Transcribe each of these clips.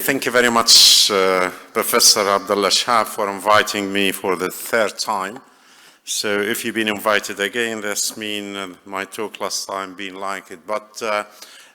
thank you very much, Professor Abdullah Shahab, for inviting me for the third time. So if you've been invited again, that's mean my talk last time being like it. But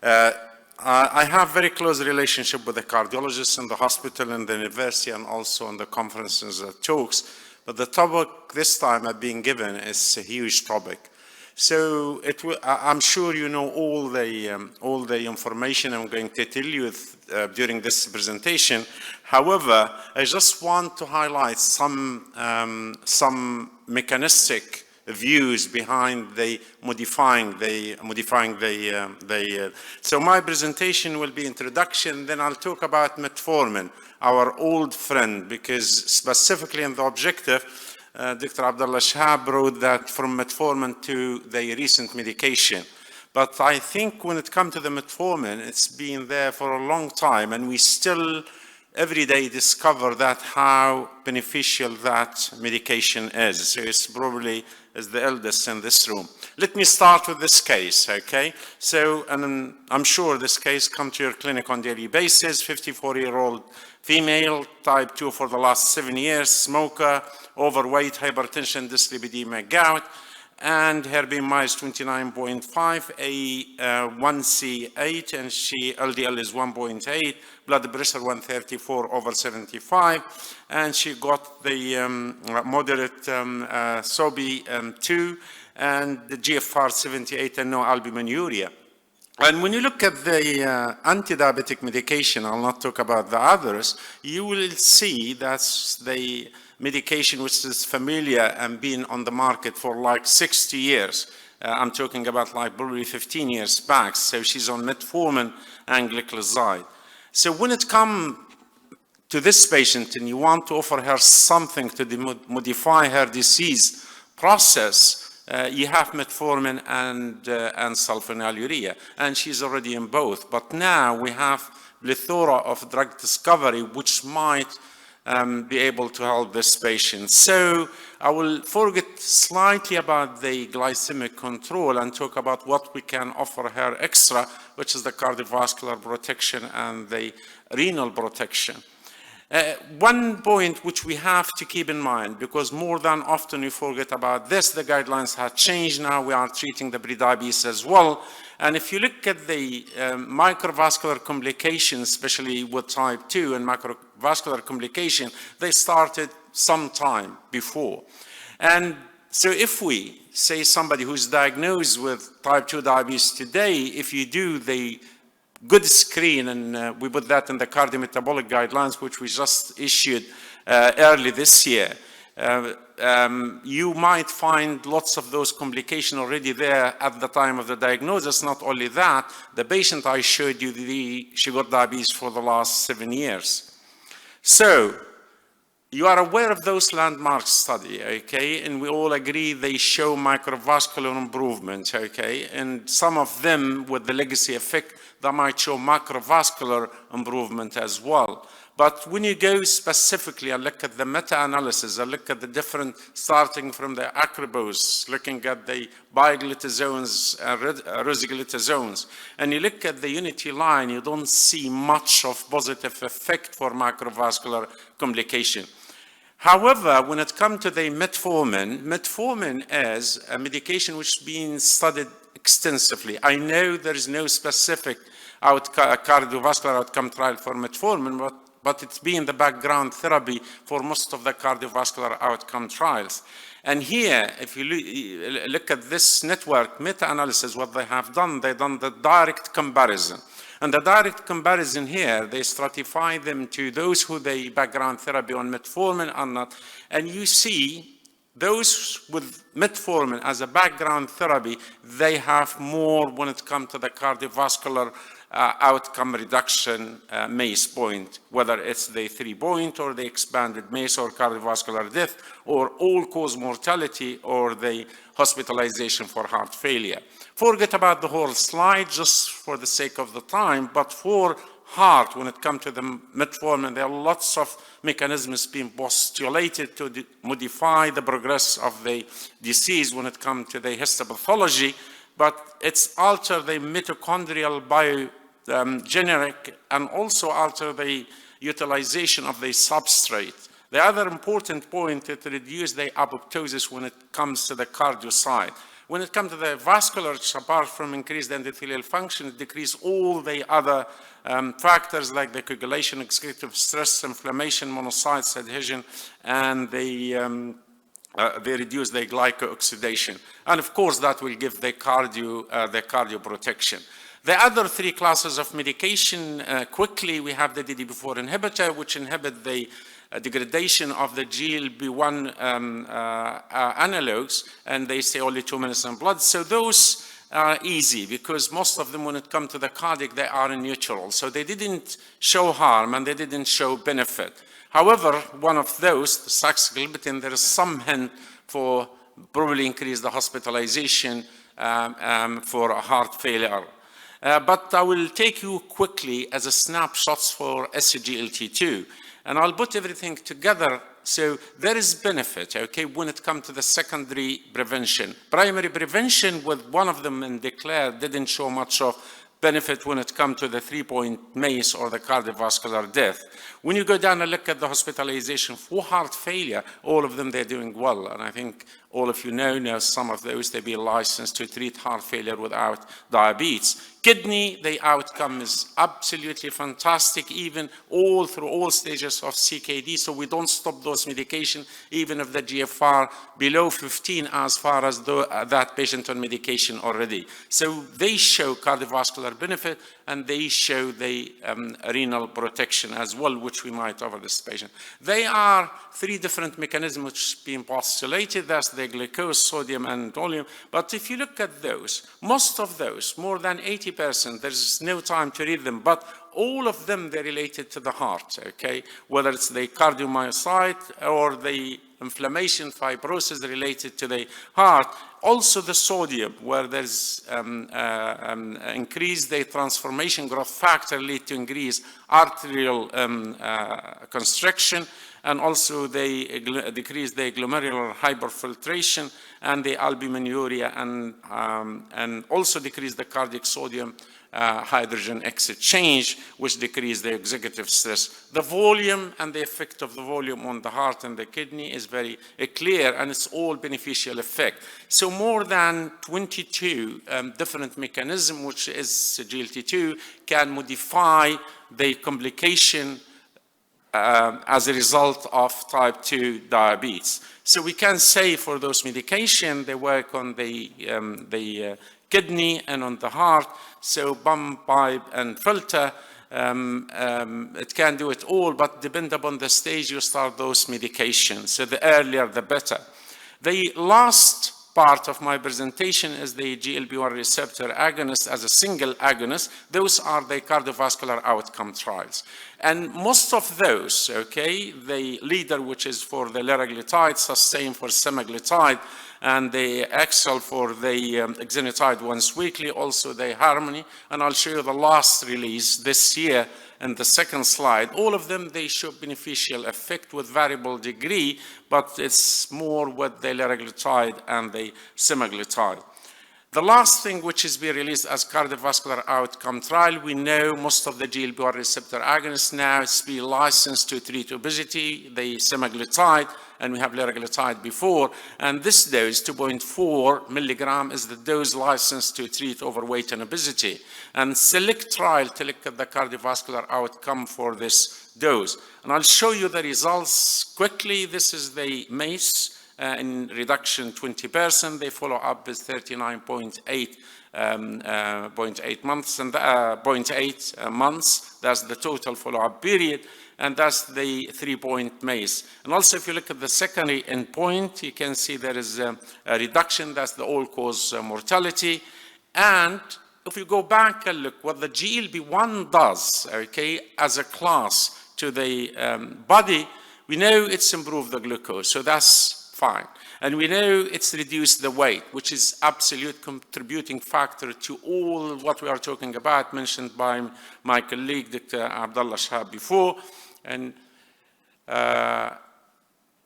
I have very close relationship with the cardiologists in the hospital and the university and also in the conferences and talks. But the topic this time I've been given is a huge topic. So I'm sure you know all the information I'm going to tell you during this presentation. However, I just want to highlight some mechanistic views behind the modifying. So my presentation will be introduction, then I'll talk about metformin, our old friend, because specifically in the objective, Dr. Abdullah Shahab wrote that from metformin to the recent medication. But I think when it comes to the metformin, it's been there for a long time, and we still every day discover that how beneficial that medication is. So it's probably is the eldest in this room. Let me start with this case, okay? So, and I'm sure this case comes to your clinic on a daily basis, 54-year-old female, type 2 for the last 7 years, smoker, overweight, hypertension, dyslipidemia, gout, and her BMI is 29.5, A1C8, and LDL is 1.8, blood pressure 134/75, and she got the moderate SOBI2 and the GFR 78 and no albuminuria. And when you look at the anti-diabetic medication, I'll not talk about the others, you will see that's the medication which is familiar and been on the market for like 60 years. I'm talking about like probably 15 years back. So she's on metformin and glycoside. So when it comes to this patient and you want to offer her something to modify her disease process, you have metformin and sulfonylurea, and she's already in both. But now we have plethora of drug discovery which might be able to help this patient. So I will forget slightly about the glycemic control and talk about what we can offer her extra, which is the cardiovascular protection and the renal protection. One point which we have to keep in mind, because more than often we forget about this, the guidelines have changed now. We are treating the prediabetes as well. And if you look at the microvascular complications, especially with type 2 and macrovascular complication, they started some time before. And so if we say somebody who's diagnosed with type 2 diabetes today, if you do the good screen, and we put that in the cardiometabolic guidelines, which we just issued early this year, you might find lots of those complications already there at the time of the diagnosis. Not only that, the patient I showed you, she got diabetes for the last 7 years. So you are aware of those landmark studies, okay? And we all agree they show microvascular improvement, okay? And some of them with the legacy effect, that might show macrovascular improvement as well. But when you go specifically and look at the meta-analysis, and look at the different, starting from the acrobos, looking at the biglutazones and rosiglutazones, and you look at the unity line, you don't see much of positive effect for macrovascular complication. However, when it comes to the metformin, metformin is a medication which has been studied extensively. I know there is no specific cardiovascular outcome trial for metformin, but it's been the background therapy for most of the cardiovascular outcome trials. And here, if you look at this network meta-analysis, what they have done, they've done the direct comparison. And the direct comparison here, they stratify them to those who they background therapy on metformin or not. And you see those with metformin as a background therapy, they have more when it comes to the cardiovascular outcome reduction MACE point, whether it's the 3-point or the expanded MACE or cardiovascular death or all-cause mortality or the hospitalization for heart failure. Forget about the whole slide just for the sake of the time, but for heart, when it comes to the metformin, there are lots of mechanisms being postulated to modify the progress of the disease when it comes to the histopathology, but it's alter the mitochondrial generic and also alter the utilization of the substrate. The other important point is to reduce the apoptosis when it comes to the cardio side. When it comes to the vasculature, apart from increased endothelial function, it decreases all the other factors like the coagulation, executive stress, inflammation, monocytes, adhesion, and they reduce the glycooxidation. And of course, that will give the cardio protection. The other three classes of medication, quickly, we have the DDP4 inhibitor, which inhibit the degradation of the GLP-1 analogs, and they say only 2 minutes in blood. So those are easy because most of them, when it comes to the cardiac, they are neutral. So they didn't show harm and they didn't show benefit. However, one of those, the saxagliptin, there is some hint for probably increase the hospitalization for heart failure. But I will take you quickly as a snapshots for SGLT2. And I'll put everything together. So there is benefit, okay, when it comes to the secondary prevention. Primary prevention with one of them in declared didn't show much of benefit when it comes to the 3-point MACE or the cardiovascular death. When you go down and look at the hospitalization for heart failure, all of them, they're doing well. And I think all of you know some of those, they be licensed to treat heart failure without diabetes. Kidney, the outcome is absolutely fantastic, even through all stages of CKD. So we don't stop those medication, even if the GFR below 15, as far as that patient on medication already. So they show cardiovascular benefit, and they show the renal protection as well, which we might offer this patient. They are three different mechanisms which have been postulated. That's the glucose, sodium, and volume. But if you look at those, most of those, more than 80%, there's no time to read them, but all of them, they're related to the heart, okay? Whether it's the cardiomyocyte or the inflammation, fibrosis related to the heart. Also the sodium, where there's increase the transformation growth factor lead to increased arterial constriction, and also they decrease the glomerular hyperfiltration and the albuminuria, and also decrease the cardiac sodium hydrogen exchange, which decrease the executive stress. The volume and the effect of the volume on the heart and the kidney is very clear, and it's all beneficial effect. So more than 22 different mechanisms, which is GLT2, can modify the complication as a result of type 2 diabetes. So we can say for those medication, they work on the kidney and on the heart. So pump, pipe, and filter, it can do it all, but depend upon the stage you start those medications. So the earlier, the better. The last part of my presentation is the GLP-1 receptor agonist as a single agonist. Those are the cardiovascular outcome trials. And most of those, okay, the leader, which is for the liraglutide, sustain for semaglutide, and the Excel for the exenatide once weekly, also the Harmony. And I'll show you the last release this year in the second slide. All of them, they show beneficial effect with variable degree, but it's more with the liraglutide and the semaglutide. The last thing which is being released as cardiovascular outcome trial, we know most of the GLP-1 receptor agonists now is being licensed to treat obesity, the semaglutide, and we have liraglutide before, and this dose, 2.4 milligram, is the dose licensed to treat overweight and obesity. And select trial to look at the cardiovascular outcome for this dose. And I'll show you the results quickly. This is the MACE. In reduction 20%, they follow up with 39.8 months, and 0.8 months. That's the total follow-up period, and that's the 3-point MACE. And also, if you look at the secondary endpoint, you can see there is a reduction. That's the all-cause mortality. And if you go back and look what the GLP-1 does, okay, as a class to the body, we know it's improved the glucose, so that's fine. And we know it's reduced the weight, which is absolute contributing factor to all what we are talking about, mentioned by my colleague, Dr. Abdullah Shahab before. And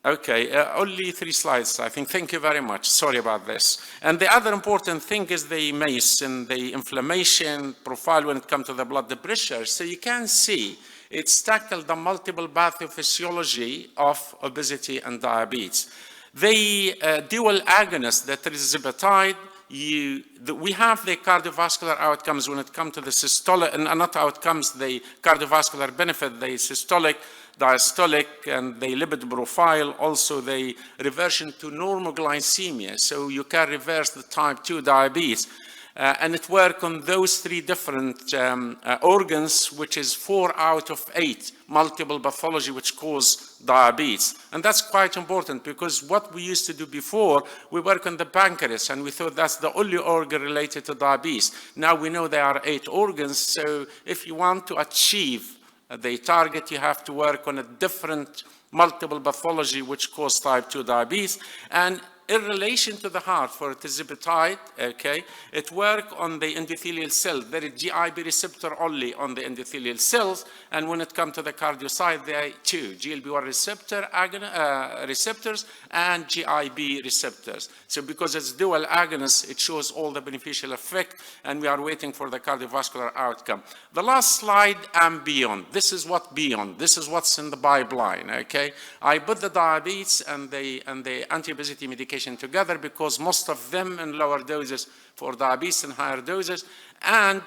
Okay, only 3 slides, I think. Thank you very much. Sorry about this. And the other important thing is the MACE and the inflammation profile when it comes to the blood pressure. So you can see it's tackled the multiple pathophysiology of obesity and diabetes. The dual agonist, that tirzepatide, we have the cardiovascular outcomes when it comes to the systolic, and not outcomes, the cardiovascular benefit, the systolic, diastolic, and the lipid profile, also the reversion to normoglycemia. So you can reverse the type 2 diabetes. And it works on those 3 different organs, which is 4 out of 8 multiple pathology which cause diabetes. And that's quite important because what we used to do before, we work on the pancreas and we thought that's the only organ related to diabetes. Now we know there are 8 organs, so if you want to achieve the target, you have to work on a different multiple pathology which cause type 2 diabetes. And in relation to the heart for tirzepatide, okay, it works on the endothelial cell. There is GIB receptor only on the endothelial cells, and when it comes to the cardiocyte, there are 2, GLB1 receptors and GIB receptors. So because it's dual agonist, it shows all the beneficial effect, and we are waiting for the cardiovascular outcome. The last slide, and beyond. This is what beyond. This is what's in the pipeline, okay? I put the diabetes and the anti-obesity medication together because most of them in lower doses for diabetes and higher doses. And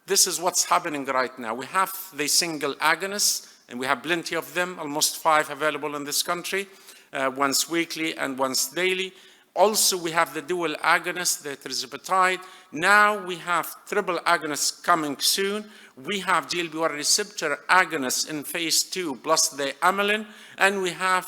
this is what's happening right now. We have the single agonists, and we have plenty of them, almost 5 available in this country, once weekly and once daily. Also, we have the dual agonist, the tirzepatide. Now we have triple agonists coming soon. We have GLB1 receptor agonists in phase 2 plus the amylin, and we have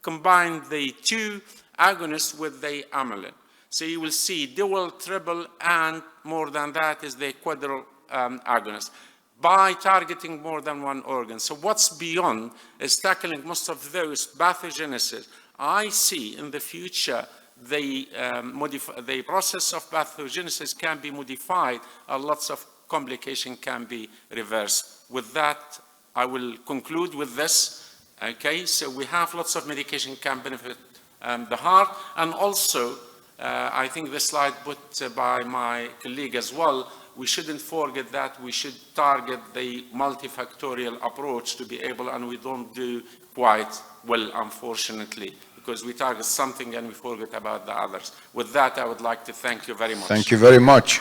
combined the 2 agonists with the amylin. So you will see dual, triple, and more than that is the quadruple agonist by targeting more than one organ. So what's beyond is tackling most of those pathogenesis. I see in the future the process of pathogenesis can be modified and lots of complications can be reversed. With that, I will conclude with this. Okay, so we have lots of medication can benefit the heart, and also I think the slide put by my colleague as well, we shouldn't forget that we should target the multifactorial approach to be able, and we don't do quite well, unfortunately, because we target something and we forget about the others. With that, I would like to thank you very much. Thank you very much.